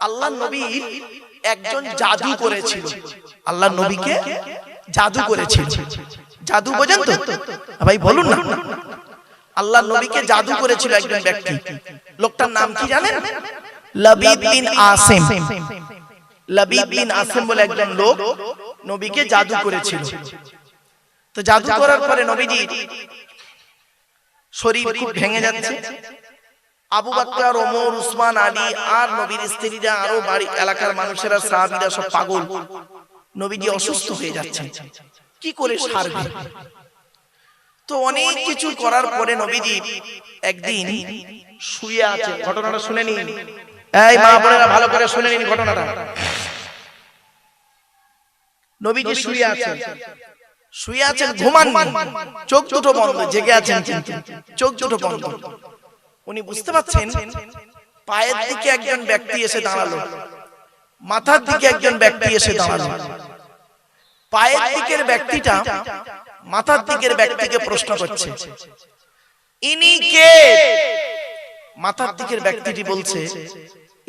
আল্লাহ নবী একজন জাদু করেছিল, আল্লাহ নবীকে জাদু করেছিল। জাদু বোঝেন তো ভাই, বলুন না। আল্লাহ নবীকে জাদু করেছিল একজন ব্যক্তি। লোকটার নাম কি জানেন? লাবিদ বিন আসিম। লাবিদ বিন আসিম বলে একজন লোক নবীকে জাদু করেছিল। তো জাদু করার পরে নবীজি শরীর খুব ভেঙে যাচ্ছে। আবু বকর, ওমর, উসমান, আলী আর নবীর স্ত্রীরা, আরো বাড়ি এলাকার মানুষেরা, সাহাবীরা সব পাগল। নবীজি অসুস্থ হয়ে যাচ্ছে, কি করে সারবে? তো অনেক কিছু করার পরে নবীজি একদিন শুয়ে আছে। ঘটনাটা শুনে নিন, এই মা বোনেরা ভালো করে শুনে নিন ঘটনাটা। নবীজি শুয়ে আছেন, শুয়ে আছেন, ঘুমাননি, চোখ দুটো বন্ধ, জেগে আছেন কিন্তু চোখ দুটো বন্ধ। উনি বুঝতে পারছেন পায়ের দিকে একজন ব্যক্তি এসে দাঁড়ালো, মাথার দিকে একজন ব্যক্তি এসে দাঁড়ালো। পায়ের দিকের ব্যক্তিটা মাথার দিকের ব্যক্তিকে প্রশ্ন করছে, ইনি কে? মাথার দিকের ব্যক্তিটি বলছে,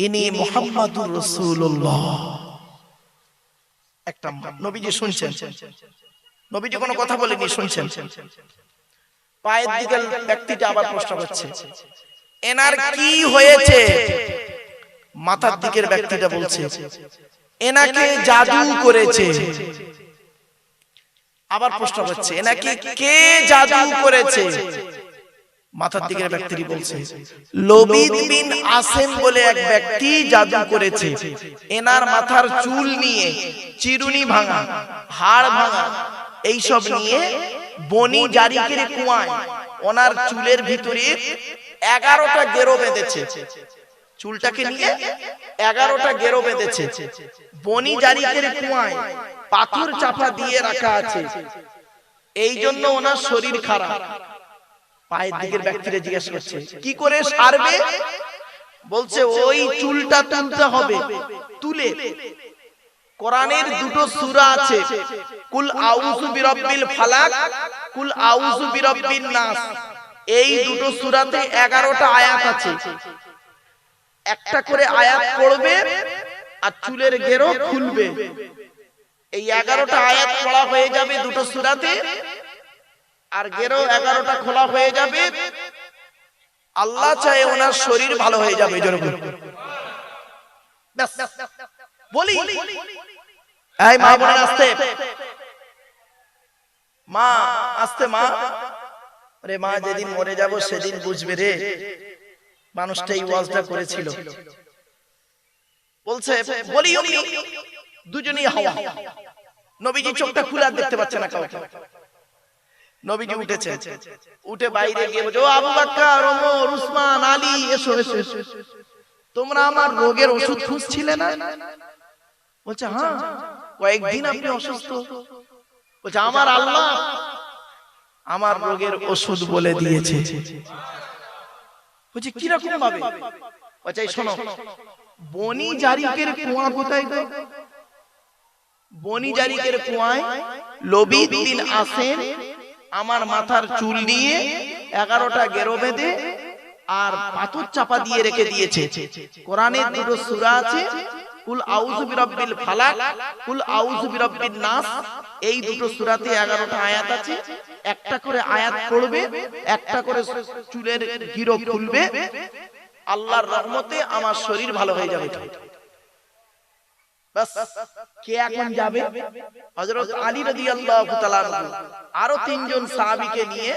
ইনি মুহাম্মাদুর রাসূলুল্লাহ। একটা নবীজি শুনছেন, নবীজি কোনো কথা বলেনি, শুনছেন। পায়ের দিকের ব্যক্তিটা আবার প্রশ্ন করছে, এনার কি হয়েছে? মাথার দিকের ব্যক্তিটা বলছে, এনাকে জাদু করেছে। আবার প্রশ্ন করছে, এনাকে কে জাদু করেছে? মাথার দিকের ব্যক্তিটি বলছে, লবিদ বিন আসিম বলে এক ব্যক্তি জাদু করেছে। এনার মাথার চুল নিয়ে চিরুনি ভাঙা, হাড় ভাঙা, এইসব নিয়ে বনি জারিকের কুয়ায় ওনার চুলের ভিতরে 11টা গেরো বেঁধেছে। চুলটাকে নিয়ে 11টা গেরো বেঁধেছে। বনি জারিকের কুয়ায় পাথর চাপা দিয়ে রাখা আছে, এই জন্য ওনার শরীর খারাপ। পায়ের দিকের ব্যক্তিরা জিজ্ঞেস করছে, কি করে সারবে? বলছে, ওই চুলটা তুলতে হবে। তুলে কোরআনের দুটো সূরা আছে, কুল আউযু বিরাব্বিল ফালাক, কুল আউযু বিরাব্বিন নাস। এই দুটো সূরাতে 11টা আয়াত আছে। একটা করে আয়াত পড়বে আর চুলের গেরো খুলবে। এই 11টা আয়াত পড়া হয়ে যাবে দুটো সূরাতে, আর গেরো 11টা খোলা হয়ে যাবে। আল্লাহ চাহে ওনার শরীর ভালো হয়ে যাবে। বলি, এই মা বোনেরা আস্তে, মা আস্তে, মা আরে মা, যেদিন মরে যাব সেদিন বুঝবে রে। মানুষটা এই ওয়াজটা করেছিল। বলছে, বলি দুজনেই হাওয়া। নবীজি চোখটা খুলে আর দেখতে পাচ্ছে না কাউকে। নবীজি উঠেছে, উঠে বাইরে গিয়ে বলছে, ও আবু বকর, ওমর, উসমান, আলী, এসো এসো এসো, তোমরা আমার রোগের ওষুধ খুঁজছিলে না? বলছে, হ্যাঁ, কয়েকদিন আপনি অসুস্থ। বলছে, আমার আল্লাহ আমার রোগের ওষুধ বলে দিয়েছে। বলছে, কিরকম ভাবে? বলছে, শোনো, বনি জারিকের কুয়া কোথায় গো? বনি জারিকের কুয়ায় লবিদ বিন আসিম আমার মাথার চুল নিয়ে 11টা গেরো বেঁধে আর পাথর চাপা দিয়ে রেখে দিয়েছে। কোরআনের দুটো সূরা আছে, কুল আউযু বিরাব্বিল ফালাক, কুল আউযু বিরাব্বিন নাস। এই দুটো সূরাতে 11টা আয়াত আছে। একটা করে আয়াত পড়বে, একটা করে চুলের গিরো খুলবে। আল্লাহর রহমতে আমার শরীর ভালো হয়ে যাবে। বাস, কে এখন যাবে? হযরত আলী রাদিয়াল্লাহু তাআলা আরো 3 জন সাহাবীকে নিয়ে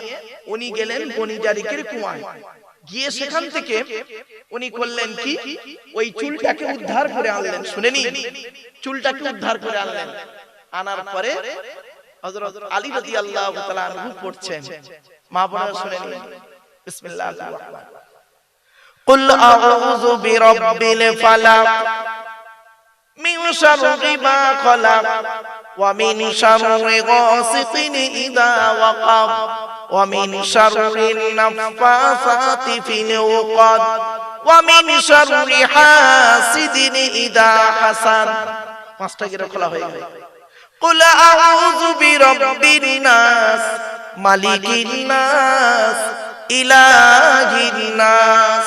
উনি গেলেন বনি জারিকের কুয়ায়। গিয়ে সেখান থেকে উনি করলেন কি, ওই চুলটাকে উদ্ধার করে আনলেন। শুনেনি, চুলটাকে উদ্ধার করে আনলেন। আনার পরে হযরত আলী রাদিয়াল্লাহু তাআলা আনহু পড়ছেন। মা বোনেরা শুনেনি, বিসমিল্লাহির রহমানির রহিম। কুল আউযু বিরাব্বিল ফালাক মিন শাররি মা খালাক ওয়া মিন শাররি গাসিকিন ইযা ওয়াকাব ওয়া মিন শাররিন নাফাসাতি ফিল উকাদ ওয়া মিন শাররি হাসিদিন ইযা হাসাদ। 5টা গিরা খোলা হয়ে গেল। কুল আউযু বিরাব্বিন নাস মালিকিন নাস ইলাহিন নাস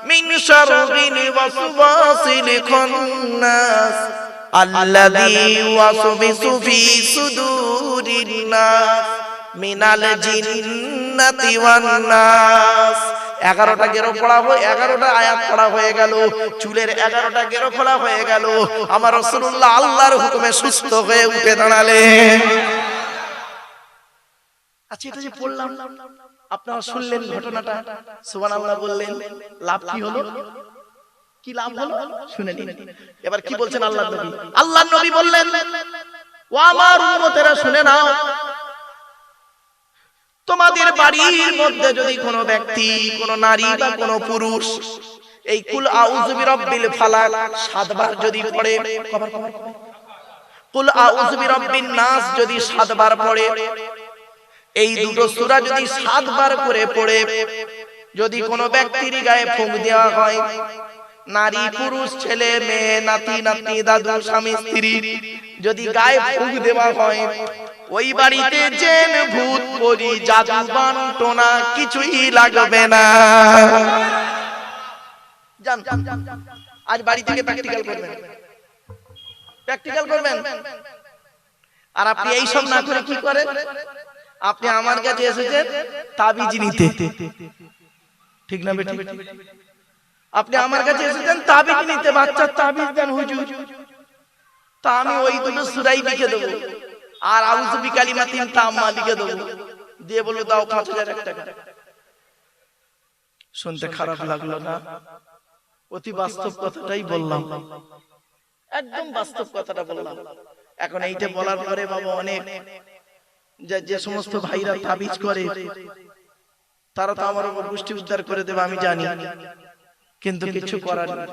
মিন শাররিল ওয়াসওয়াসিল খান্নাস আল্লাযী ওয়াসওয়াসু ফি সুদুরিন নাস মিনাল জিন্নাতি ওয়ান নাস। 11টা গেরো পড়া হয়ে 11টা আয়াত পড়া হয়ে গেল, চুলের 11টা গেরো খোলা হয়ে গেল। আমার রাসূলুল্লাহ আল্লাহর হুকুমে সুস্থ হয়ে উঠে দাঁড়ালেন। আচ্ছা, এটা যে পড়লাম, আপনারা শুনলেন ঘটনাটা, সুবহানাল্লাহ বললেন, লাভ কি হলো? কি লাভ হলো শুনে নিন। এবার কি বলছেন আল্লাহর নবী? আল্লাহর নবী বললেন, ও আমার উম্মতেরা শুনে নাও, তোমাদের বাড়ির মধ্যে যদি কোনো ব্যক্তি, কোনো নারী বা কোনো পুরুষ এই কুল আউযু বিরাব্বিল ফালাক 7 বার যদি পড়ে, কুল আউযু বিরাব্বিন নাস যদি 7 বার পড়ে, এই দুটো সূরা যদি 7 বার করে পড়ে যদি কোনো ব্যক্তির গায়ে ফুঁক দেওয়া হয়, নারী পুরুষ ছেলে মেয়ে নাতি নাতনি দাদু স্বামী স্ত্রী যদি গায়ে ফুঁক দেওয়া হয়, ওই বাড়িতে জিন ভূত পরি জাদু বানটোনা কিছুই লাগবে না। জান আজ বাড়ি থেকে প্র্যাকটিক্যাল করবেন, প্র্যাকটিক্যাল করবেন। আর আপনি এই সব না করে কি করেন? আপনি আমার কাছে এসেছেন তাবিজ নিতে, ঠিক না বেটি? আপনি আমার কাছে এসেছেন তাবিজ নিতে, বাচ্চার তাবিজ দেন হুজুর। তা আমি ওই দুটো সূরাই লিখে দেব আর আউযু বিকালিমাতিন তাম্মা লিখে দেব, দিয়ে বলো দাও 5000 টাকা। শুনতে খারাপ লাগলো না? অতি বাস্তব কথাটাই বললাম, একদম বাস্তব কথাটা বললাম। এখন এইটা বলার পরে বাবা অনেক যে সমস্ত ভাইরা তাবিজ করে তারা তো আমার উপর গোষ্ঠী উদ্ধার করে দেবে আমি জানি, কিন্তু কিছু করার নেই।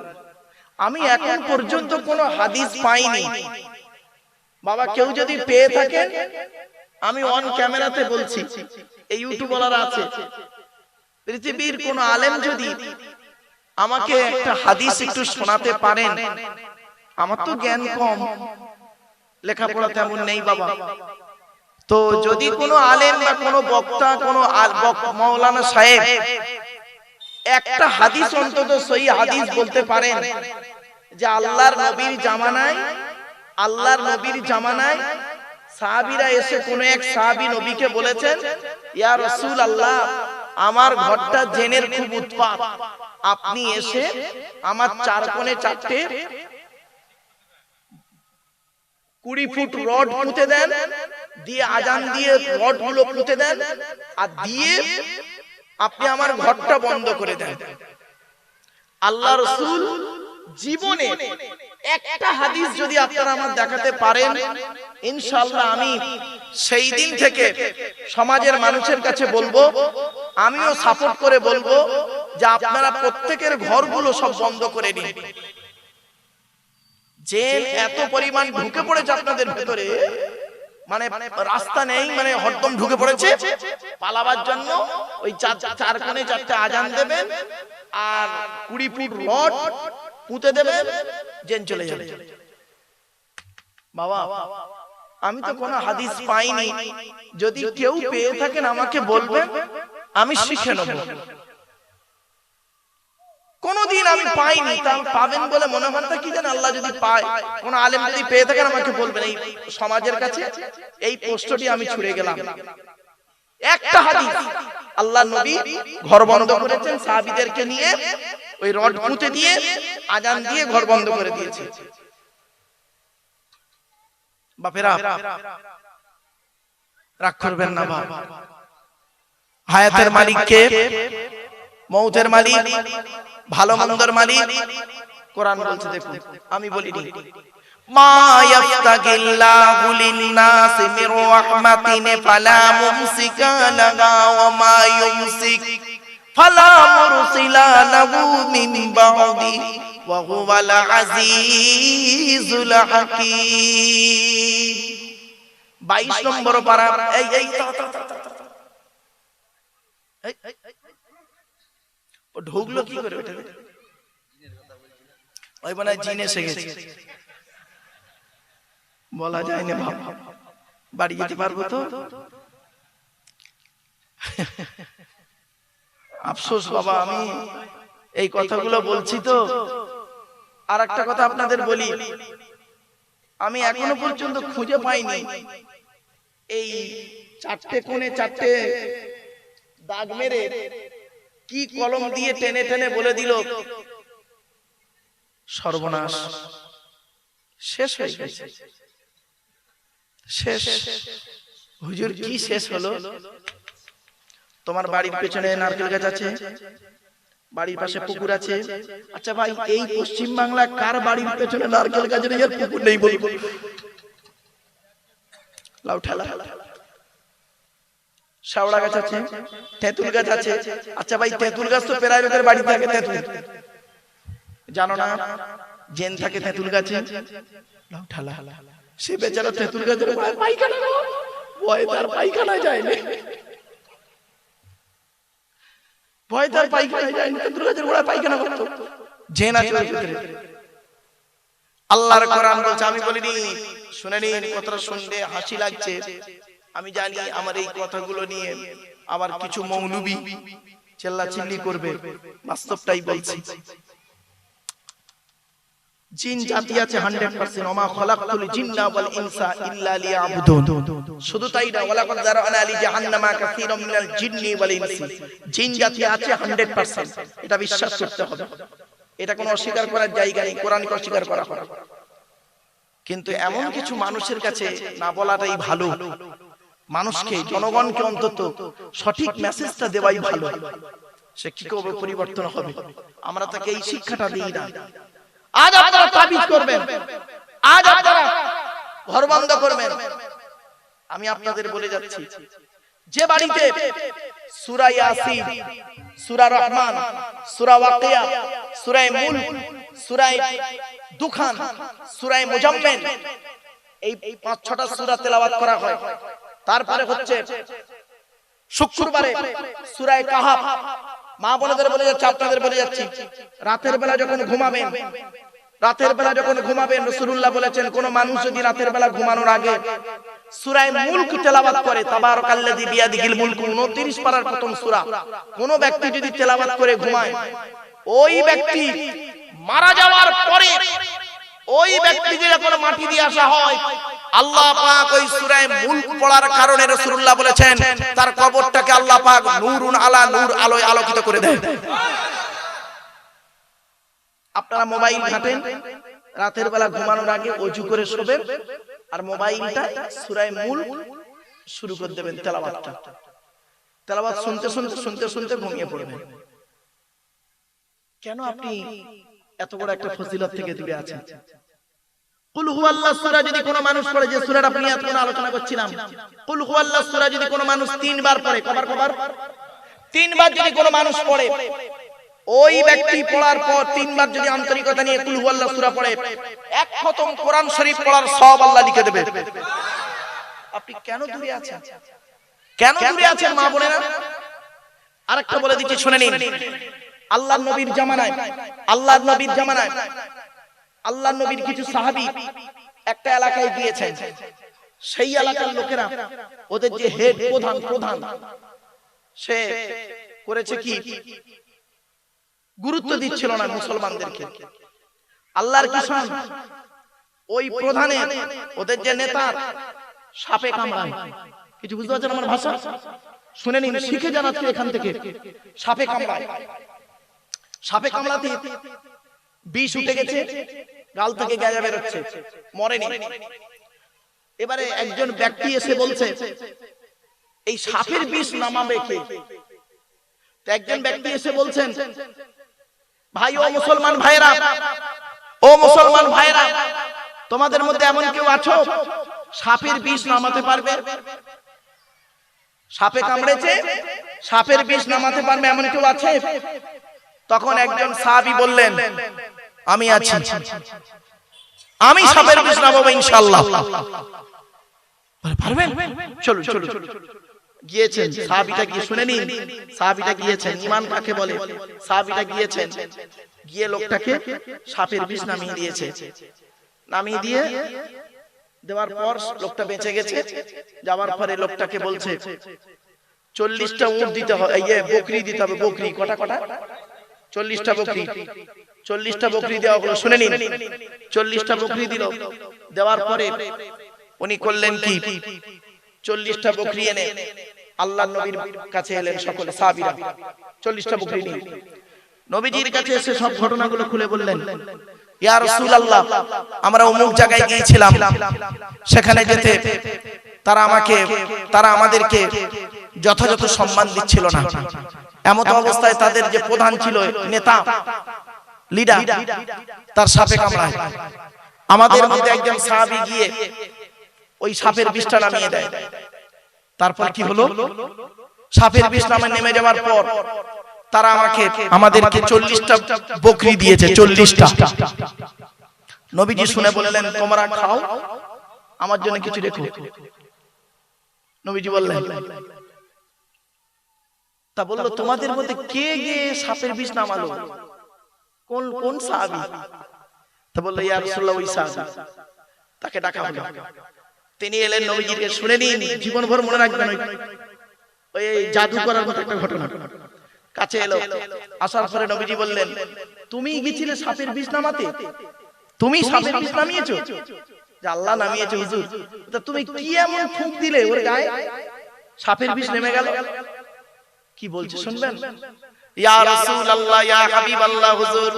আমি এখন পর্যন্ত কোনো হাদিস পাইনি বাবা। কেউ যদি পেয়ে থাকেন, আমি অন ক্যামেরাতে বলছি, এই ইউটিউবার আছে, পৃথিবীর কোন আলেম যদি আমাকে একটা হাদিস একটু শোনাতে পারেন, আমার তো জ্ঞান কম, লেখাপড়া তেমন নেই বাবা, তো যদি কোনো আলেম বা কোনো বক্তা, কোনো মাওলানা সাহেব একটা হাদিস অন্তত সহি হাদিস বলতে পারেন যে আল্লাহর নবীর জামানায় সাহাবীরা এসে কোন এক সাহাবী নবীকে বলেছেন, ইয়া রাসূলুল্লাহ, আমার ঘরটা জিনের খুব উৎপাত, আপনি এসে আমার 4 কোণে 4টে 20 ফুট রড পুঁতে দেন, দিয়ে আজান দিয়ে রড গুলো পুঁতে দেন, আর দিয়ে আপনি আমার ঘরটা বন্ধ করে দেন। আল্লাহ রাসূল জীবনে একটা হাদিস যদি আপনারা আমার দেখাতে পারেন, ইনশাআল্লাহ আমি সেই দিন থেকে সমাজের মানুষের কাছে বলবো, আমিও সাপোর্ট করে বলবো যে আপনারা প্রত্যেকের ঘরগুলো সব বন্ধ করে দিন। জিন এত পরিমাণ ঢুকে পড়েছে আপনাদের ভেতরে, মানে রাস্তা নেই, মানে হরদম ঢুকে পড়েছে। পালাবার জন্য ওই 4 কোণে 4টে আজান দেবেন আর 20 ফুট রড পুঁতে দেবেন, জিন চলে যাবে। বাবা আমি তো কোনো হাদিস পাইনি, যদি কেউ পেয়ে থাকেন আমাকে বলবেন, আমি শিখে নেব। কোনদিন আমি পাইনি, তা পাবেন বলে মনে হয় না। কি জানেন, আল্লাহ যদি পায়, কোন আলেম যদি পেয়ে থাকেন আমাকে বলবেন। এই সমাজের কাছে এই পোস্টটি আমি ছুড়ে গেলাম। একটা হাদিস, আল্লাহ নবী ঘর বন্ধ করেছেন সাহাবীদেরকে নিয়ে, ওই রড পুঁতে দিয়ে আজান দিয়ে ঘর বন্ধ করে দিয়েছে। বাপেরা রাগ করবেন না, বাপ হায়াতের মালিক কে? মৌতের মালিক, ভালো মন্দের মালিক। কোরআন বলছে, দেখুন আমি বলিনি, মা ইয়াফতাগিল্লাহু লিন-নাসি মির রাহমাতিন ফালা মুমসিকা লাহা ওয়া মা ইউমসিক ফালা মুরসিলা লাহু মিন বা'দি ওয়া হুয়াল আজিজুল হাকীম। 22 নম্বর পারা। এই ও ঢুকলো কি করে? ওই মানে জিন এসে গেছে, বলা যায় না বাবা। বাড়ি যেতে পারবো তো? আফসোস বাবা, আমি এই কথাগুলো বলছি তো। আর একটা কথা আপনাদের বলি, আমি এখনো পর্যন্ত খুঁজে পাইনি এই চারটে কোণে চারটে দাগ মেরে কি কলম দিয়ে টেনে টেনে বলে দিল সর্বনাশ, শেষ হয়ে গেছে। শেষ হুজুর, কি শেষ হলো? তোমার বাড়ির পেছনে নারকেল গাছ আছে, বাড়ির পাশে পুকুর আছে। আচ্ছা ভাই, এই পশ্চিম বাংলা কার বাড়ির পেছনে নারকেল গাছের আর পুকুর নেই বলবো? লাউ ঠেলা। শাওড়া গাছ আছে, তেঁতুল গাছ আছে। আচ্ছা ভাই, তেঁতুল গাছ তো প্রায় লোকের বাড়ি থাকে। তেঁতুল জানো না? জেন থাকে তেঁতুল গাছে। লাউ ঠেলা। সে বেচারা তেঁতুল গাছের পায়খানা, ভয় তার পায়খানায় যায়নি, ভয় তার পায়খানায় যায়নি, তেঁতুল গাছের গোড়ায় পায়খানা করতো। জেন আছে ওর ভিতরে। আল্লাহর কোরআন বলছে, আমি বলিনি, শুনে নিন। কথাটা শুনতে হাসি লাগছে, আমি জানি। আমার এই কথাগুলো নিয়ে আবার কিছু মৌলবি চিল্লাচিল্লি করবে, বাস্তবটাই বলছি। জিন জাতি আছে 100%। ওমা খলাকতুল জিন্না ওয়াল ইনসা ইল্লা লিয়াবুদুন। শুধু তাই না, ওয়ালাকাদ যারানা লি জাহান্নামা কাসীরাম মিনাল জিন্নি ওয়াল ইনসি। জিন জাতি আছে 100%, এটা বিশ্বাস করতে হবে। এটা কোনো অস্বীকার করার জায়গা নেই, কোরআনকে অস্বীকার করা হয়। কিন্তু এমন কিছু মানুষের কাছে না বলাটাই ভালো। মানুষকে, জনগণকে অন্তত সঠিক মেসেজটা দেওয়াই ভালো। সে কি করে পরিবর্তন হবে? আমরা তাকে এই শিক্ষাটা দিই না। আজ আপনারা তাবিজ করবেন, আজ আপনারা ঘর বন্ধ করবেন। আমি আপনাদের বলে যাচ্ছি, যে বাড়িতে সূরা ইয়াসিন, সূরা রহমান, সূরা ওয়াকিয়া, সূরা মুলক, সূরা দুখান, সূরা মুজাম্মিল, এই 5-6টা সূরা তেলাওয়াত করা হয়। তারপরে হচ্ছে শুক্রবারে সূরা কাহাফ। মা বোনেদের বলে যাচ্ছে, আপনাদের বলে যাচ্ছি, রাতের বেলা যখন ঘুমাবেন, রাসূলুল্লাহ বলেছেন, কোন মানুষ যদি রাতের বেলা ঘুমানোর আগে সূরা মুলক তেলাওয়াত করে, তাবারাকাল্লাযী বিয়াদিহিল মুলক, 29 পারার প্রথম সূরা, কোন ব্যক্তি যদি তেলাওয়াত করে ঘুমায়, ওই ব্যক্তি মারা যাওয়ার পরে ওই ব্যক্তিকে যখন মাটি দিয়ে আসা হয়, আল্লাহ পাক ওই সূরা মুলক পড়ার কারণে রাসূলুল্লাহ বলেছেন, তার কবরটাকে আল্লাহ পাক নূরুন আলা নূর, আলোয় আলোকিত করে দেন। আপনারা মোবাইল ঘাটেন, রাতের বেলা ঘুমানোর আগে ওযু করে শোবেন, আর মোবাইলটা সূরা মুলক শুরু করে দেবেন তেলাওয়াতটা। তেলাওয়াত শুনতে শুনতে শুনতে শুনতে ঘুমিয়ে পড়বেন। কেন আপনি এত বড় একটা ফজিলত থেকে দূরে আছেন? কুল হুয়াল্লাহ সূরা যদি কোনো মানুষ পড়ে, যে সূরাটা আপনি এতক্ষণ আলোচনা করছিলাম, কুল হুয়াল্লাহ সূরা যদি কোনো মানুষ 3 বার পড়ে, কবার 3 বার যদি কোনো মানুষ পড়ে, ওই ব্যক্তি পড়ার পর 3 বার যদি আন্তরিকতা নিয়ে কুল হুয়াল্লাহ সূরা পড়ে, এক খতম কোরআন শরীফ পড়ার সওয়াব আল্লাহ লিখে দেবে। আপনি কেন দূরে আছেন? কেন দূরে আছেন মা বোনেরা? আরেকটা বলে দিচ্ছি, শুনে নিন। আল্লাহর নবীর জামানায়, আল্লাহর নবীর কিছু সাহাবী একটা এলাকায় গিয়েছেন। সেই এলাকার লোকেরা, ওদের যে হেড প্রধান, সে করেছে কি, গুরুত্ব দিচ্ছিল না মুসলমানদেরকে। আল্লাহর কিষান ওই প্রধানের, ওদের যে নেতা, সাপে কামড়ায়। কিছু বুঝতে পারছেন আমার ভাষা? শুনে নিন, শিখে জানাচ্ছি এখান থেকে। সাপে কামড়াতে বিষ উঠে গেছে, গাল থেকে গায়ে বেরোচ্ছে, মরেনি। এবারে একজন ব্যক্তি এসে বলছে, এই সাপের বিষ নামাবে কে? তো একজন ব্যক্তি এসে বলছেন, ভাই, ও মুসলমান ভাইরা, তোমাদের মধ্যে এমন কেউ আছো সাপের বিষ নামাতে পারবে? সাপে কামড়েছে, সাপের বিষ নামাতে পারবে এমন কেউ আছে? তখন একজন সাহাবী বললেন, আমি আছি, আমি সাপের বিষ নামাবো ইনশাআল্লাহ। পারবেন? চলো। গিয়েছেন সাহাবীটা, গিয়ে শুনে নিন, সাহাবীটা গিয়েছেন, ঈমান কাকে বলে? সাহাবীটা গিয়েছেন, গিয়ে লোকটাকে সাপের বিষ নামিয়ে দিয়েছে। নামিয়ে দিয়ে দেওয়ার পর লোকটা বেঁচে গেছে। যাওয়ার পরে লোকটাকে বলছে, 40টা উট দিতে হবে, বকরি দিতে হবে। বকরি কটা? 40টা বকরি, 40টা বকরি দেওয়া হলো। শুনে নিন, 40টা বকরি দিল। দেওয়ার পরে উনি করলেন কি, 40টা বকরি এনে আল্লাহর নবীর কাছে এলেন সকলে সাহাবীরা। 40টা বকরি নিয়ে নবীজির কাছে এসে সব ঘটনাগুলো খুলে বললেন, ইয়া রাসূলুল্লাহ, আমরা অমুক জায়গায় গিয়েছিলাম, সেখানে যেতে তারা আমাদেরকে যথাযথ সম্মান দিচ্ছিল না। এমত অবস্থায় তাদের যে প্রধান ছিল, নেতা, লিডার, তার সাপে কামড়ায়। আমাদের মধ্যে একজন সাহাবী গিয়ে ওই সাপের বিষটা নামিয়ে দেয়। তারপর কি হলো, সাপের বিষ নামে নেমে যাওয়ার পর তারা আমাদেরকে 40টা বকরি দিয়েছে, 40টা। নবীজি শুনে বললেন, তোমরা খাও, আমার জন্য কিছু রেখো। নবীজি বললেন, তা বললো, তোমাদের মধ্যে কে গিয়ে সাপের বিষ নামালো? কোন সাহাবী? তা বললো, ইয়া রাসূলুল্লাহ, ওই সাহাবী। তাকে ডাকা হলো। তিনি এলেন নবীজিকে। শুনে নিন, জীবনভর মনে রাখবেন, ওই জাদু করার মতো একটা ঘটনা। কাছে এলো, আসার পরে নবীজি বললেন, তুমি গিয়েছিলে সাপের বিষ নামাতে? তুমি সাপের বিষ নামিয়েছো? যে আল্লাহ নামিয়েছে হুজুর। তা তুমি কি এমন ফুঁক দিলে ওর গায়ে সাপের বিষ নেমে গেল? কি বলছে শুনবেন? ইয়া রাসূলুল্লাহ, ইয়া হাবিবাল্লাহ, হুজুর,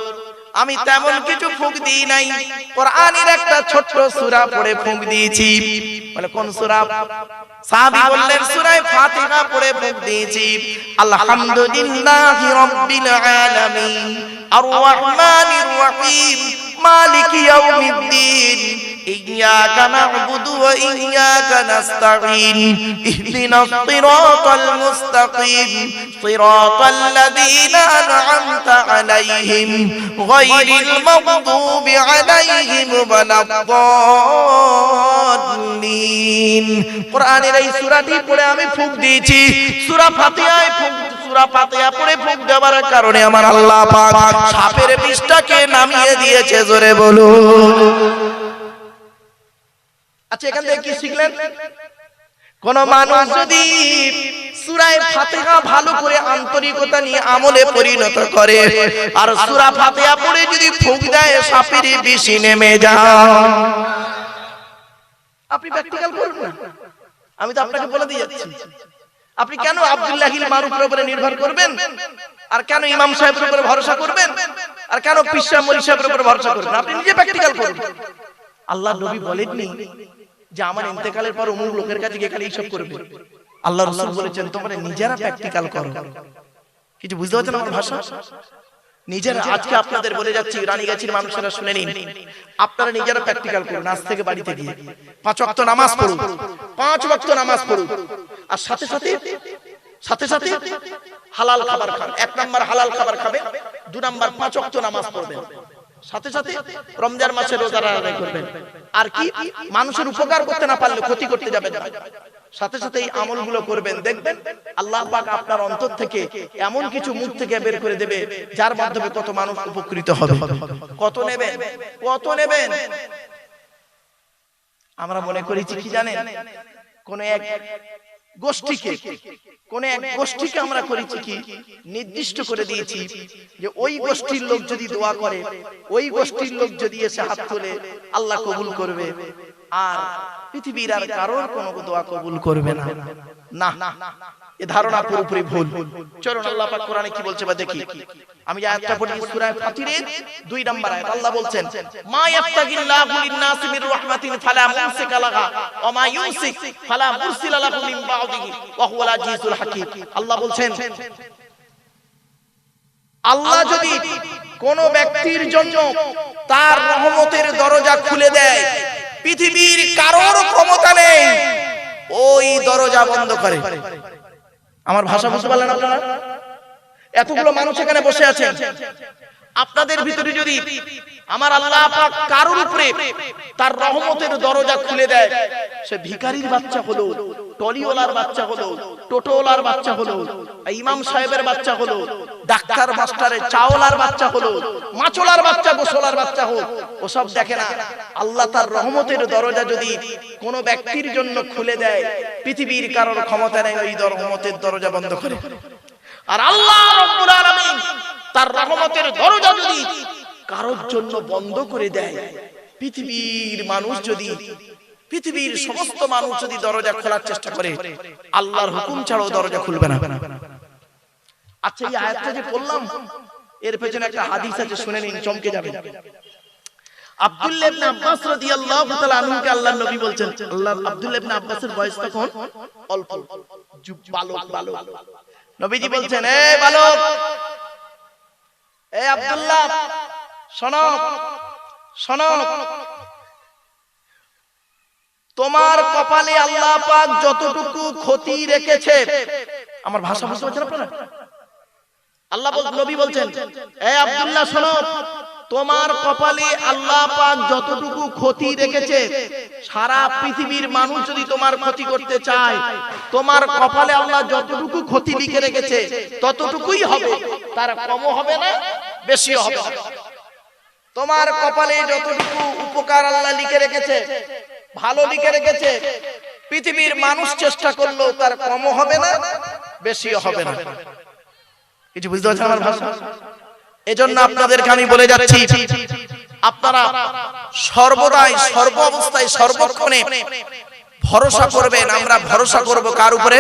আমি তেমন কিছু ফুঁক দিই নাই, কোরআনের একটা ছোট্ট সূরা পড়ে ফুঁক দিয়েছি। বলে, কোন সূরা? সাহাবী বললেন, সূরা ফাতিহা পড়ে ফুঁক দিয়েছি। আলহামদুলিল্লাহি রাব্বিল আলামিন, আর রাহমানির রহিম, মালিকি ইয়াউমিদ্দিন, ইয়্যাকা না'বুদু ওয়া ইয়্যাকা নাস্তাঈন, ইহদিনাস সিরাতাল মুস্তাকিম, সিরাতাল লাযীনা আন'আমতা আলাইহিম, গায়রিল মাগদুবি আলাইহিম ওয়ালাদ-দাল্লিন। কোরআনের এই সূরাটি পড়ে আমি ফুঁক দিয়েছি। সূরা ফাতিহা পড়ে ফুঁক দেওয়ার কারণে আমার আল্লাহ পাক সাপের বিষটাকে নামিয়ে দিয়েছে। জোরে বলুন। আচ্ছা, এখান থেকে কি শিখলেন? কোন মানুষ যদি সূরা ফাতিহা ভালো করে আন্তরিকতা নিয়ে আমলে পরিণত করে, আর সূরা ফাতিহা পড়ে যদি ফুঁক দেয়, সাপের বিষ নেমে যায়। আপনি প্র্যাকটিক্যাল করুন না, আমি তো আপনাকে বলে দিয়ে যাচ্ছি। আপনি কেন আব্দুল্লাহিল মারুফের উপরে নির্ভর করবেন? আর কেন ইমাম সাহেবের উপরে ভরসা করবেন? আর কেন পীর সাহেব মৌলভী সাহেবের উপরে ভরসা করবেন? আপনি নিজে প্র্যাকটিক্যাল করুন। আল্লাহর নবী বলেননি যে আমার ইন্তেকালের পর অমুক লোকের কাছে গিয়ে খালি এইসব করবে। আল্লাহ রাসূল বলেছেন, তোমরা নিজেরা প্র্যাকটিক্যাল করো। কিছু বুঝতে পারছেন আমার ভাষা? নিজেরা। আজকে আপনাদের বলে যাচ্ছি, রানীগাছির মানুষেরা শুনে নিন, আপনারা নিজেরা প্র্যাকটিক্যাল করুন। আজ থেকে বাড়িতে গিয়ে 5 ওয়াক্ত নামাজ পড়ুন, 5 ওয়াক্ত নামাজ পড়ুন, আর সাথে সাথে হালাল খাবার খান। 1 নাম্বার হালাল খাবার খাবেন, 2 নাম্বার 5 ওয়াক্ত নামাজ পড়বেন, সাথে সাথে রমজান মাসে রোজা আদায় করবেন। আর কি, মানুষের উপকার করতে না পারলে ক্ষতি করতে যাবেন না, সাথে সাথে এই আমলগুলো করবেন। দেখবেন আল্লাহ পাক আপনার অন্তর থেকে এমন কিছু মুখ থেকে বের করে দেবে, যার মাধ্যমে কত মানুষ উপকৃত হবে। কত নেবেন? আমরা মনে করেছি কি জানেন, কোন এক গোষ্ঠীকে আমরা করেছি কি, নির্দিষ্ট করে দিয়েছি যে ওই গোষ্ঠীর লোক যদি দোয়া করে, ওই গোষ্ঠীর লোক যদি এসে হাত তোলে, আল্লাহ কবুল করবে, আর পৃথিবীর আর কারোর কোনো দোয়া কবুল করবে না। না, এ ধারণা পুরোপুরি ভুল। চলুন আল্লাহ পাক কোরআনে কি বলছে বা দেখি। আমি আয়াতটা পড়ি, সূরা ফাতিরের 2 নম্বর আয়াত। আল্লাহ বলছেন, মা ইয়াফতাগিল্লাহু লিন-নাসি মির রাহমাতিন ফালা মুমসিকা লাহা ওয়া মা ইউমসিক ফালা মুরসিলা লাহু মিন বা'দিহি ওয়া হুয়াল আজিজুল হাকীম। আল্লাহ বলছেন, আল্লাহ যদি কোন ব্যক্তির জন্য তার রহমতের দরজা খুলে দেয়, পৃথিবীর কারোর ক্ষমতা নেই ওই দরজা বন্ধ করে। আমার ভাষা বুঝতে পারলেন আপনারা? এতগুলো মানুষ এখানে বসে আছেন, আপনাদের ভিতরে যদি আমার আল্লাহ পাক কারোর উপরে তার রহমতের দরজা খুলে দেয়, সে ভিখারির বাচ্চা হলো, টলিওয়ালার বাচ্চা হলো, টোটোওয়ালার বাচ্চা হলো, ইমাম সাহেবের বাচ্চা হলো, ডাক্তার মাস্টারের চাওলার বাচ্চা হলো, মাছলার বাচ্চা, গোসলার বাচ্চা হোক, ওসব দেখে না। আল্লাহ তার রহমতের দরজা যদি কোন ব্যক্তির জন্য খুলে দেয়, পৃথিবীর কারোর ক্ষমতা নেই ওই রহমতের দরজা বন্ধ করে। আর আল্লাহ রাব্বুল আলামিন তার রহমতের দরজা যদি কারোর জন্য বন্ধ করে দেয়, পৃথিবীর মানুষ যদি, পৃথিবীর সমস্ত মানুষ যদি দরজা খোলার চেষ্টা করে, আল্লাহর হুকুম ছাড়াও দরজা খুলবে না। আচ্ছা, এই আয়াতটা যে পড়লাম, এর পেছনে একটা হাদিস আছে, শুনে নিন, চমকে যাবেন। আব্দুল্লাহ ইবনে আব্বাস রাদিয়াল্লাহু তাআলা আনহুকে আল্লাহর নবী বলছেন, আব্দুল্লাহ ইবনে আব্বাসের বয়স তখন অল্প, বালক। নবীজি বলছেন, এই বালক, এই আব্দুল্লাহ, শোনো শোনো, তোমার কপালে আল্লাহ পাক যতটুকু ক্ষতি রেখেছে, আমার ভাষা বুঝতে পারছেন আপনারা? আল্লাহ নবী বলছেন, এই আব্দুল্লাহ শোনো, তোমার কপালে আল্লাহ পাক যতটুকু ক্ষতি রেখেছে, সারা পৃথিবীর মানুষ যদি তোমার ক্ষতি করতে চায়, তোমার কপালে আল্লাহ যতটুকু ক্ষতি লিখে রেখেছে ততটুকুই হবে, তার কমও হবে না, বেশিও হবে না। তোমার কপালে যতটুকু উপকার আল্লাহ লিখে রেখেছে, ভালো লিখে রেখেছে, পৃথিবীর মানুষ চেষ্টা করলেও তার কমও হবে না, বেশিও হবে না। কিছু বুঝতে পারছেন আমার ভাষা? এজন্য আপনাদেরকে আমি বলে যাচ্ছি, আপনারা সর্বদাই, সর্ব অবস্থায়, সর্বক্ষণে ভরসা করবেন। আমরা ভরসা করব কার উপরে?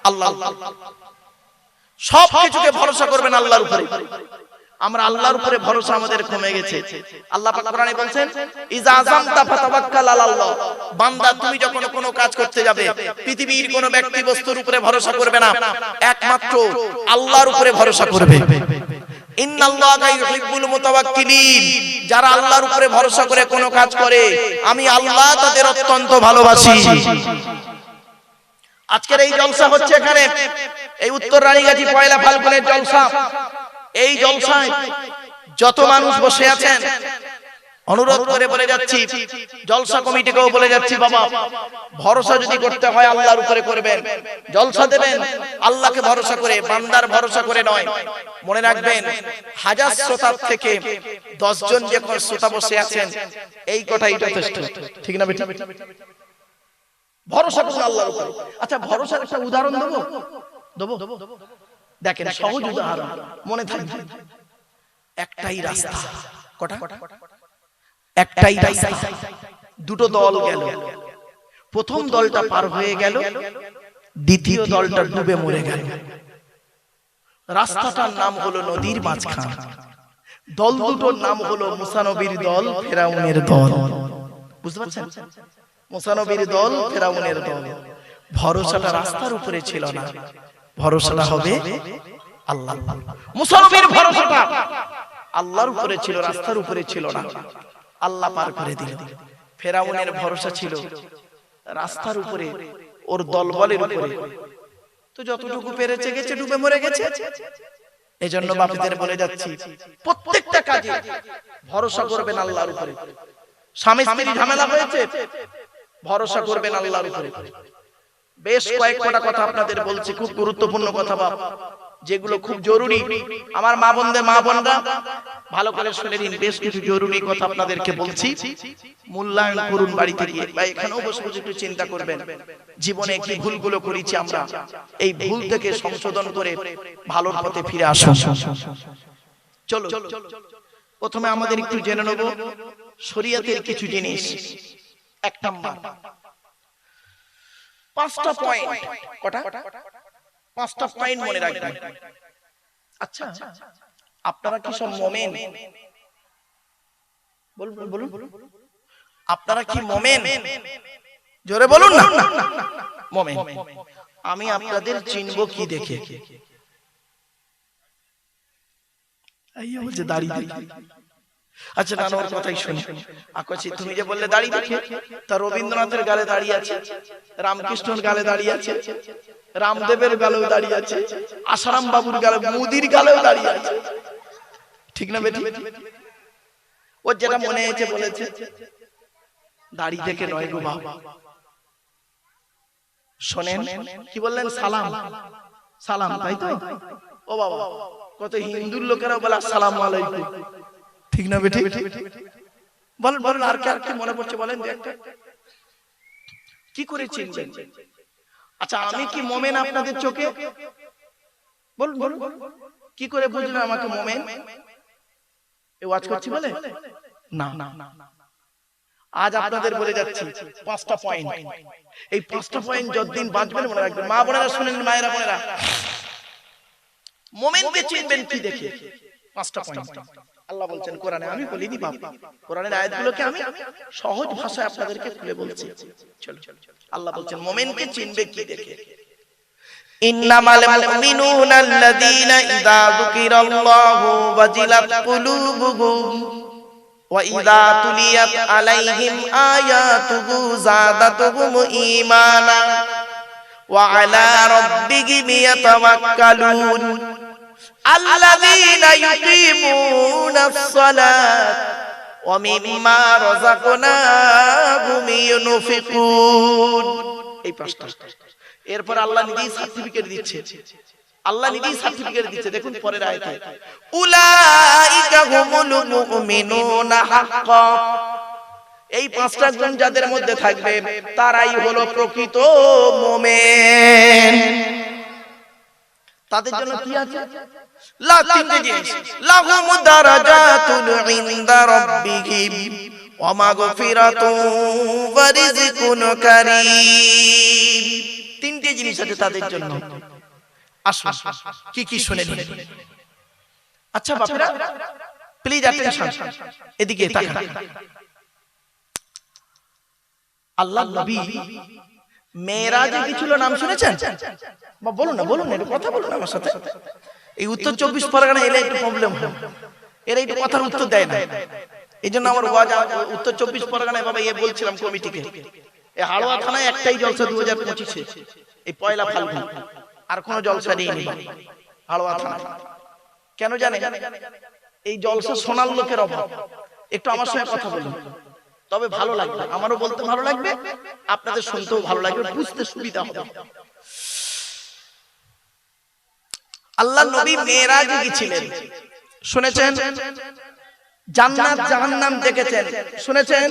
আল্লাহ। সব কিছুকে ভরসা করবেন আল্লাহর উপরে। আমরা আল্লাহর উপরে ভরসা আমাদের কমে গেছে। আল্লাহ পাক কোরআনে বলেন, ইজা আযামতা ফাতাওয়াক্কাল আলাল্লাহ। বান্দা, তুমি যখন কোনো কাজ করতে যাবে, পৃথিবীর কোনো ব্যক্তি বস্তুর উপরে ভরসা করবে না, একমাত্র আল্লাহর উপরে ভরসা করবে। ইন্নাল্লাহা ইউহিব্বুল মুতাওয়াক্কিলিন। যারা আল্লাহর উপরে ভরসা করে কোনো কাজ করে, আমি আল্লাহ তাদের অত্যন্ত ভালোবাসি। আজকের এই জলসা হচ্ছে এখানে, এই উত্তর রানীগাছি পয়লা ফাল্গুনের জলসা। এই জলসায় যত মানুষ বসে আছেন, অনুরোধ করে বলে যাচ্ছি, জলসা কমিটিকেও বলে যাচ্ছি, বাবা, ভরসা যদি করতে হয় আল্লাহর উপরে করবেন। জলসা দেবেন আল্লাহকে ভরসা করে, বান্দার ভরসা করে নয়। মনে রাখবেন, হাজার শ্রোতার থেকে 10 জন যখন শ্রোতা বসে আছেন, এই কথাই যথেষ্ট, ঠিক না বেটা? ভরসা করুন আল্লাহর উপরে। আচ্ছা, ভরসার একটা উদাহরণ দেবো। দেখেন, সহজ উদাহরণ, মনে থাকবে। একটাই রাস্তা, কটা? একটাই রাস্তা, দুটো দল গেল। প্রথম দলটা পার হয়ে গেল, দ্বিতীয় দলটা ডুবে মরে গেল। রাস্তাটার নাম হলো নদীর মাঝখান। দল দুটোর নাম হলো মুসা নবীর দল, ফেরাউনের দল। বুঝতে পারছেন? মুসা নবীর দল, ফেরাউনের দল। ভরসাটা রাস্তার উপরে ছিল না, ভরসাটা হবে আল্লাহ। মুসা নবীর ভরসাটা আল্লাহর উপরে ছিল, রাস্তার উপরে ছিল না। আল্লাহ পার করে দিল। ফেরাউনের ভরসা ছিল রাস্তার উপরে, ওর দলবলের উপরে। তো যতটুকু পেরেছে গেছে, ডুবে মরে গেছে। এজন্য বাপীদের বলে যাচ্ছি, প্রত্যেকটা কাজে ভরসা করবেন আল্লাহর উপরে। স্বামী স্ত্রী ঝামেলা হয়েছে, ভরসা করবেন আল্লাহর উপরে। বেশ কয়েকটা কথা আপনাদের বলছি, খুব গুরুত্বপূর্ণ কথা বাপ, যেগুলো খুব জরুরি। আমার মা বোনরা ভালো করে শুনে নিন। বেশ কিছু জরুরি কথা আপনাদেরকে বলছি, মূল্যায়ন করুন বাড়িতে গিয়ে, বা এখানেও বসে বসে একটু চিন্তা করবেন, জীবনে কি ভুলগুলো করেছি আমরা, এই ভুল থেকে সংশোধন করে ভালোর পথে ফিরে আসুন। চলো, প্রথমে আমাদের একটু জেনে নেব শরীয়তের কিছু জিনিস। 1 নাম্বার, 5টা পয়েন্ট। কটা? 5টা পয়েন্ট মনে রাখবেন। আচ্ছা, আপনারা কি সব মুমিন? বলুন, আপনারা কি মুমিন? জোরে বলুন না। মুমিন। আমি আপনাদের চিনব কি দেখে? আইয়া বলছে দাড়ি দেখে। আচ্ছা, না, ওর কথাই শুনি। আকাশি, তুমি যে বললে দাড়ি দেখে, তা রবীন্দ্রনাথের গালে দাঁড়িয়ে আছে, রামকৃষ্ণর গালে দাঁড়িয়ে আছে, রামদেবের গালেও দাঁড়িয়ে আছে, আসারাম বাবুর গালে, মুদির গালেও দাঁড়িয়ে আছে, ঠিক না বেটি? ও যেটা মনে হয়েছে বলেছে, দাড়ি দেখে নয় গো বাবা। শোনেন কি বললেন? সালাম, তাই তো? ও বাবা, কত হিন্দুর লোকেরা বলে আসসালামু আলাইকুম, ঠিক না বেটি? বলেন, আর কি মনে পড়ছে বলেন একটা, কি করে চিনবেন? আচ্ছা, আমি কি মুমিন আপনাদের চোখে? বলুন। কি করে বুঝবে আমাকে মুমিন? এই ওয়াজ করছি বলে না। আজ আপনাদের বলে যাচ্ছি 5টা পয়েন্ট। এই 5টা পয়েন্ট যতদিন বাঁচবেন মনে রাখবেন। মা বোনেরা শুনেন, মায়েরা বোনেরা, মুমিনকে চিনবেন কি দেখে? 5টা পয়েন্ট আল্লাহ বলছেন কোরআনে। আমি বলিনি বাবা, কোরআনের আয়াতগুলোকে আমি সহজ ভাষায় আপনাদেরকে খুলে বলছি। চলো, আল্লাহ বলছেন মুমিনকে চিনবে কি দেখে? ইন্নামাল মুমিনুনা আল্লাযীনা ইযা যুকিরাল্লাহু ওয়াজিলাত কুলুবুহুম ওয়া ইযা তুলিয়াত আলাইহিম আয়াতুহু যাদাতুহুম ঈমানা ওয়া আলা রাব্বিহিম ইয়াতাওয়াক্কালুন আল্লাযীনা ইউকিমুনাস সালাত ওয়া মিম্মা রাযাকনাহুম ইউনফিকুন। এই 5টা। এরপর আল্লাহ নিজেই সার্টিফিকেট দিচ্ছে। আল্লাহ নিজেই সার্টিফিকেট দিচ্ছে। দেখুন পরের আয়াতে, উলাইকা হুমুল মুমিনুনা হাক্কা। এই 5টা গুণ যাদের মধ্যে থাকবে তারাই হলো প্রকৃত মুমিন। তাদের জন্য কি আছে? লাহুম দারাজাতুন ইনদা রাব্বিহিম ওয়া মাগফিরাতুন ওয়া রিজকুন কারীম। 3টে জিনিস আছে তাদের জন্য। আসুন কি কি শুনে নিন। আচ্ছা বাপেরা, প্লিজ অ্যাটেনশন, এদিকে তাকান। আল্লাহর নবী মেরাজে গিয়েছিল, নাম শুনেছেন? বলুন না, বলুন, একটু কথা বলুন আমার সাথে। এই উত্তর 24 পরগনা এলে একটু প্রবলেম হয়, এরা একটু কথার উত্তর দেয় না। এই জন্য আমার ওয়াজ উত্তর 24 পরগনায় বাবা বলছিলাম কমিটিকে, এই হাড়োয়া থানায় একটাই জলসা 2025-এ, এই পয়লা ফাল্গুন, আর কোনো জলসা নেই হাড়োয়া থানায়। কেন জানেন? এই জলসা শোনার লোকের অভাব। একটু আমার সঙ্গে কথা বলুন, তবে ভালো লাগবে, আমারও বলতে ভালো লাগবে, আপনাদের শুনতেও ভালো লাগবে, বুঝতে সুবিধা হবে। আল্লাহর নবী মেরাজে গিয়েছিলেন, শুনেছেন? জান্নাত জাহান্নাম দেখেছেন, শুনেছেন?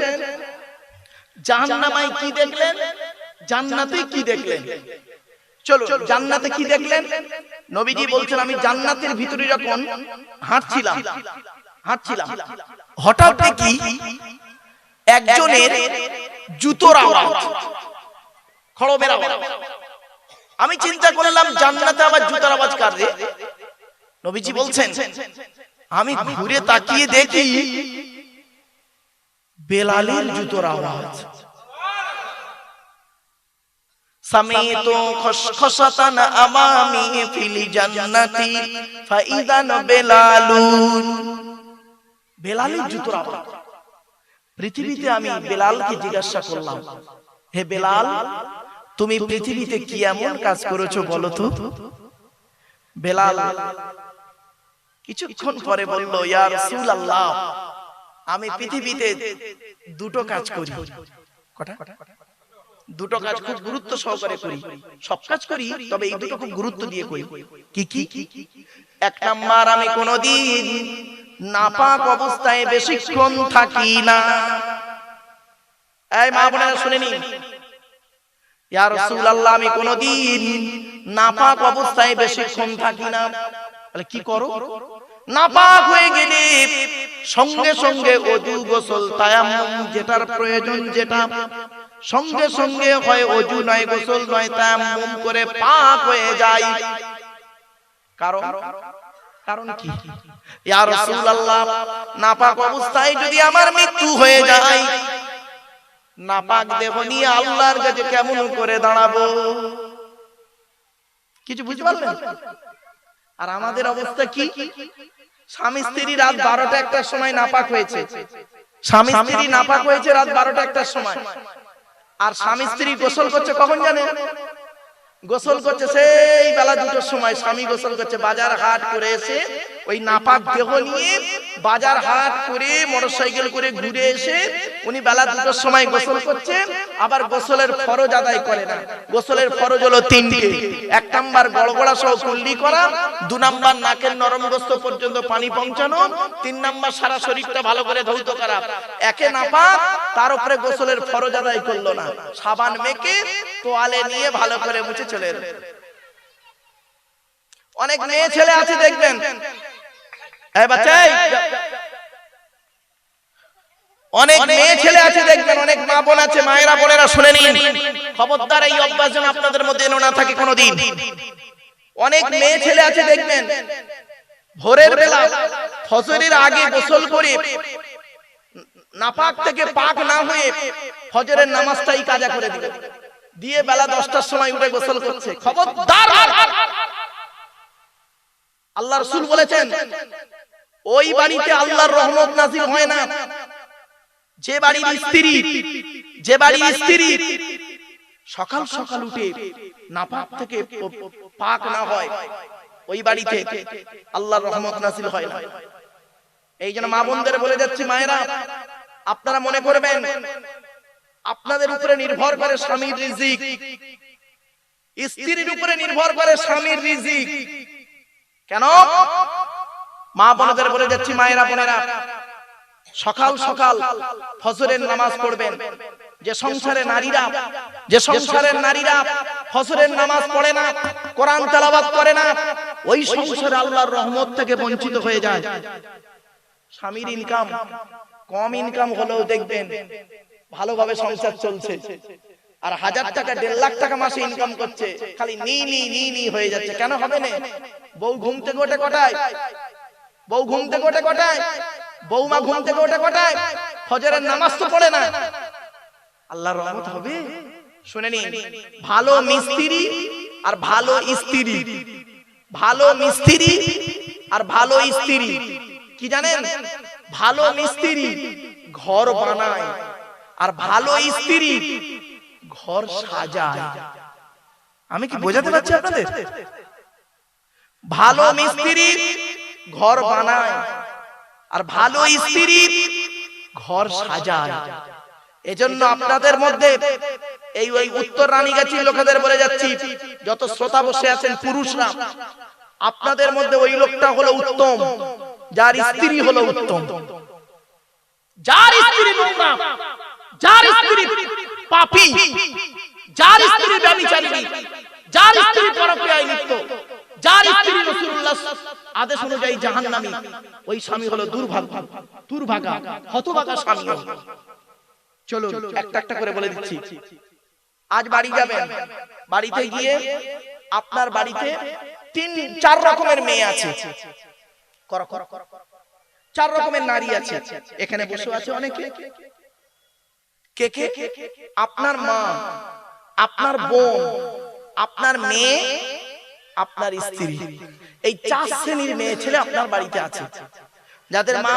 জাহান্নামায় কি দেখলেন, জান্নাতে কি দেখলেন? চলো, জান্নাতে কি দেখলেন? নবীজি বলছেন, আমি জান্নাতের ভিতরে যখন হাঁটছিলাম হঠাৎ দেখি একজনের জুতোর আওয়াজ, খড়মের আওয়াজ। আমি চিন্তা করলাম জান্নাতে আবার জুতার আওয়াজ কার রে? নবীজি বলছেন, আমি ঘুরে তাকিয়ে দেখি বেলালের জুতোর আওয়াজ। সামিতু খসখসাতান আমামি ফিল জান্নাতি ফাইদান বেলালুন। বেলালের জুতোর আওয়াজ। পৃথিবীতে আমি বেলালকে জিজ্ঞাসা করলাম, হে বেলাল, তুমি পৃথিবীতে কি এমন কাজ করেছো বলো তো? বেলাল কিছুক্ষণ পরে বলল, ইয়া রাসূলুল্লাহ, আমি পৃথিবীতে দুটো কাজ করি। কটা? দুটো কাজ খুব গুরুত্ব সহকারে করি। সব কাজ করি, তবে এই দুটো খুব গুরুত্ব দিয়ে করি। কি কি? এক নাম্বার, আমি কোনদিন নাপাক অবস্থায় বেশিক্ষণ থাকি না। এই মা বোনেরা শুনে নিন, ইয়া রাসূলুল্লাহ, আমি কোনদিন নাপাক অবস্থায় বেশিক্ষণ থাকি না। তাহলে কি করো? নাপাক হয়ে গেলে সঙ্গে সঙ্গে ওযু, গোসল, তায়াম্মুম, যেটার প্রয়োজন যেটা, সঙ্গে সঙ্গে হয় ওযু নয়, গোসল নয়, তায়াম্মুম করে পাক হয়ে যায়। কারণ কি? ইয়া রাসূলুল্লাহ, নাপাক অবস্থায় যদি আমার মৃত্যু হয়ে যায়, নাপাক দেহ নিয়ে আল্লাহর কাছে কেমন করে দাঁড়াবো? কিছু বুঝতে পারলেন? আর আমাদের অবস্থা কি? স্বামী স্ত্রী রাত 12টা 1টার সময় নাপাক হয়েছে, স্বামী স্ত্রী নাপাক হয়েছে রাত 12টা 1টার সময়, আর স্বামী স্ত্রী গোসল করছে কখন জানেন? গোসল করছে সেই বেলা 2টার সময়। স্বামী গোসল করছে, বাজার হাট করে এসে ওই নাপাক দেহ নিয়ে বাজার হাট করে মোটরসাইকেল করে ঘুরে এসে উনি বেলা 2টার সময় গোসল করছে। আবার গোসলের ফরজ আদায় করে না। গোসলের ফরজ হলো 3টে। 1 নাম্বার গড়গড়া সহ কুল্লি করা, 2 নাম্বার নাকের নরম গোস্ত পর্যন্ত পানি পৌঁছানো, 3 নাম্বার সারা শরীরটা ভালো করে ধৌত করা। একে নাপাক, তার উপরে গোসলের ফরজ আদায় করলো না, সাবান মেখে তোয়ালে নিয়ে ভালো করে মুছে চলে এলো। অনেক মেয়ে ছেলে আছে দেখবেন, এই বাচ্চাই, অনেক মেয়ে ছেলে আছে দেখবেন, অনেক মা বোন আছে, মায়েরা বোনেরা শুনে নিন, খবরদার এই অভ্যাস যেন আপনাদের মধ্যে এনো না থাকে কোনোদিন। অনেক মেয়ে ছেলে আছে দেখবেন, ভোরের বেলা ফজরের আগে গোসল করে নাপাক থেকে পাক না হয়ে ফজরের নামাজটাই কাজা করে দিল, দিয়ে বেলা 10টার সময় উঠে গোসল করছে। খবরদার, আল্লাহ রাসূল বলেছেন ওই বাড়িতে আল্লাহর রহমত নাযিল হয় না। যে বাড়ির স্ত্রী সকাল সকাল উঠে নাপাক থেকে পাক না হয়, ওই বাড়িতে আল্লাহর রহমত নাযিল হয় না। এই জন্য মা বোনদের বলে যাচ্ছি, মায়েরা আপনারা মনে করবেন আপনাদের উপরে নির্ভর করে স্বামীর রিজিক, স্ত্রীর উপরে নির্ভর করে স্বামীর রিজিক। কেন? মা বোনদের বলে যাচ্ছি, মায়েরা বোনেরা, সকাল সকাল ফজরের নামাজ পড়বেন। যে সংসারের নারীরা ফজরের নামাজ পড়ে না, কোরআন তেলাওয়াত করে না, ওই সংসারে আল্লাহর রহমত থেকে বঞ্চিত হয়ে যায়। স্বামীর ইনকাম কম ইনকাম হলেও দেখবেন ভালোভাবে সংসার চলছে, আর 1000 টাকা 1.5 লাখ টাকা মাসে ইনকাম করছে, খালি নি হয়ে যাচ্ছে। কেন হবে না? বউ ঘুম থেকে ওঠে কটায়? বৌমা ঘুম থেকে ওঠে কটায়? ফজরের নামাজ তো পড়ে না। আল্লাহর রহমত হবে? শুনে নিন, ভালো মিস্ত্রি আর ভালো স্ত্রী কি জানেন? ভালো মিস্ত্রি ঘর বানায়, আর ভালো স্ত্রী ঘর সাজায়। আমি কি বোঝাতে পারছি আপনাদের? ভালো মিস্ত্রি ঘর বানায়, আর ভালো স্ত্রী ঘর সাজায়। এজন্য আপনাদের মধ্যে এই ওই উত্তর রানীগাছির লোকেদের বলে যাচ্ছি, যত শ্রোতা বসে আছেন পুরুষরা, আপনাদের মধ্যে ওই লোকটা হলো উত্তম যার স্ত্রী হলো উত্তম। যার স্ত্রী নোংরা, যার স্ত্রী পাপী, যার স্ত্রী ব্যভিচারিণী, যার স্ত্রী পরকীয়ায় লিপ্ত, যার স্ত্রী রাসূলুল্লাহ আদেশ অনুযায়ী জাহান্নামী, ওই স্বামী হলো দুর্ভাগা হতভাগা স্বামী। চলো একটা একটা করে বলে দিচ্ছি। আজ বাড়ি যাবেন, বাড়িতে গিয়ে আপনার বাড়িতে 3-4 রকমের মেয়ে আছে, 4 রকমের নারী আছে। এখানে বসে আছে অনেকে। কে? আপনার মা, আপনার বোন, আপনার মেয়ে, আপনার স্ত্রী, এই 4 শ্রেণীর মেয়ে ছেলে আপনার বাড়িতে আছে, যাদের মা